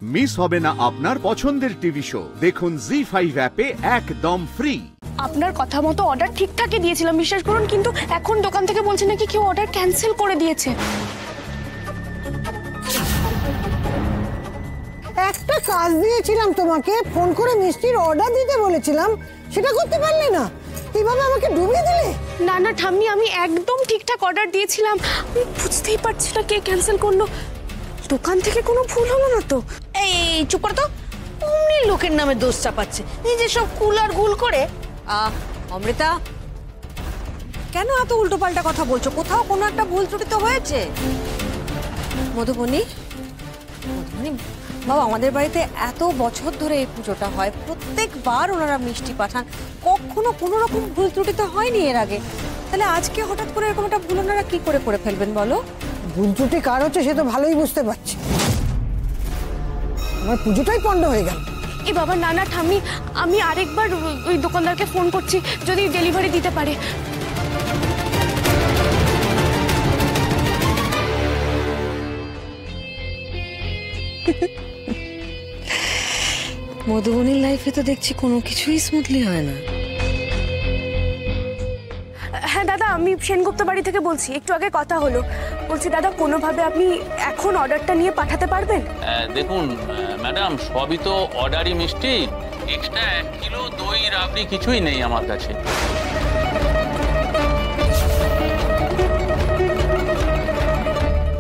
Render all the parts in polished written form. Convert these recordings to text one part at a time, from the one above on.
Miss হবে না আপনার পছন্দের টিভি শো। দেখুন জি5 অ্যাপে একদম ফ্রি। আপনার কথা মতো অর্ডার ঠিকঠাকই দিয়েছিলাম, বিশ্বাস করুন, কিন্তু এখন দোকান থেকে বলছে নাকি কেউ অর্ডার ক্যান্সেল করে দিয়েছে। একটা কাজ দিয়েছিলাম তোমাকে, ফোন করে মিষ্টির অর্ডার দিতে বলেছিলাম, সেটা করতে পারলে না। এইভাবে আমাকে ডুবিয়ে দিলে। না না ঠাম্মি, আমি একদম ঠিকঠাক অর্ডার দিয়েছিলাম। আমি বুঝতেই পারছি না কে ক্যান্সেল করলো। দোকান থেকে কোনো ভুল হলো না তো? এই চুপ কর তো, অমনি লোকের নামে দোষ চাপাচ্ছে, এই যে সব কুলার গুল করে। অমৃতা, কেন এত উল্টোপাল্টা কথা বলছো? কোথাও কোনো একটা ভুল ত্রুটি তো হয়েছে। মধুবনী, বাবা, আমাদের বাড়িতে এত বছর ধরে এই পুজোটা হয়, প্রত্যেকবার ওনারা মিষ্টি পাঠান, কখনো কোনো রকম ভুল ত্রুটি তো হয়নি এর আগে। তাহলে আজকে হঠাৎ করে এরকম একটা ভুল ওনারা কি করে ফেলবেন বলো? ভুল ত্রুটি কার হচ্ছে সে তো ভালোই বুঝতে পারছি। আমার পুজোটাই পণ্ড হয়ে গেল। এ বাবা, না না ঠাম্মি, আমি আরেকবার ওই দোকানদারকে ফোন করছি, যদি ডেলিভারি দিতে পারে। মধুবনীর লাইফে তো দেখছি কোনো কিছুই স্মুথলি হয় না। হ্যাঁ দাদা, আমি সেনগুপ্ত বাড়ি থেকে বলছি। একটু আগে কথা হলো। বলছি দাদা, কোনোভাবে আপনি এখন অর্ডারটা নিয়ে পাঠাতে পারবেন? দেখুন ম্যাডাম, সবই তো অর্ডারই মিষ্টি, এক্সট্রা 1 কিলো দই রাবড়ি কিছুই নেই আমার কাছে।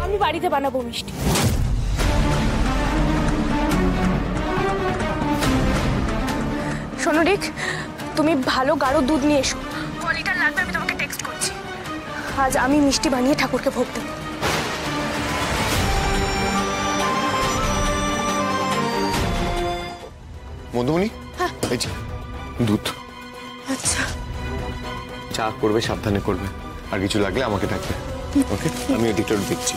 আমি বাড়িতে বানাবো মিষ্টি। শোনো রিক, তুমি ভালো গাঢ় দুধ নিয়ে এসো। ক লিটার লাগবে আমি তোমাকে টেক্সট করছি। আজ আমি মিষ্টি বানিয়ে ঠাকুরকে ভোগ দেব। মধুবনী, এই যে দুধ। আচ্ছা, চা করবে, সাবধানে করবে, আর কিছু লাগলে আমাকে ডাকবে। ওকে, আমি ওদিকটা দেখছি।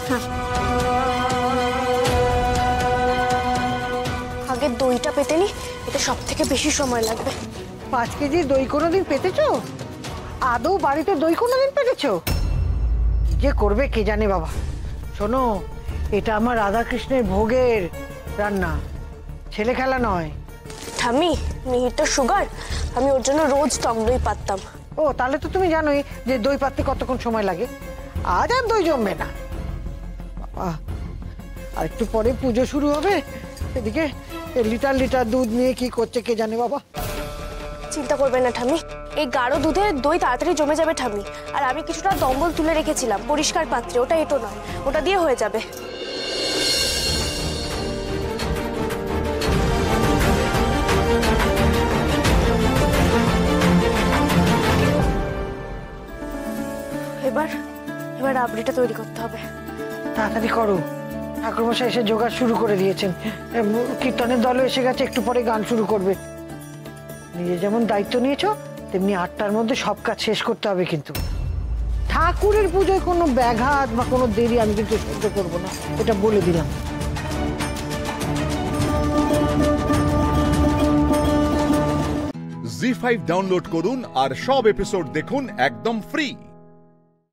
আগে দইটা পেতে নি, এটা সব থেকে বেশি সময় লাগবে। 5 কেজি দই কোনোদিন পেতেছো? আদৌ বাড়িতে দই কোনোদিন পেতেছো? যে করবে কে জানে বাবা। শোনো, এটা আমার রাধাকৃষ্ণের ভোগের রান্না, ছেলে খেলা নয়। ঠাম্মি, মিহিরটা সুগার, আমি ওর জন্য রোজ টক দই পাততাম। ও, তাহলে তো তুমি জানোই যে দই পাততে কতক্ষণ সময় লাগে। আজ আর দই জমবে না বাবা। আর একটু পরে পুজো শুরু হবে, এদিকে লিটার লিটার দুধ নিয়ে কি করছে কে জানে বাবা। চিন্তা করবেন না ঠাম্মি, এই গাঢ় দুধে দই তাড়াতাড়ি জমে যাবে ঠাম্মি। আর আমি কিছুটা দম্বল তুলে রেখেছিলাম পরিষ্কার পাত্রে, ওটা এটো নয়, ওটা দিয়ে হয়ে যাবে। এবার রাবড়িটা তৈরি করতে হবে। তাড়াতাড়ি করো, ঠাকুরমশাই এসে জোগাড় শুরু করে দিয়েছেন। কীর্তনের দলও এসে গেছে, একটু পরে গান শুরু করবে। নিজে যেমন দায়িত্ব নিয়েছো, তেমনি 8টার মধ্যে সব কাজ শেষ করতে হবে। কিন্তু ঠাকুরের পুজোয় কোনো ব্যাঘাত বা কোনো দেরি আমি কিন্তু সহ্য করবো না, এটা বলে দিলাম। জি5 ডাউনলোড করুন আর সব এপিসোড দেখুন একদম ফ্রি।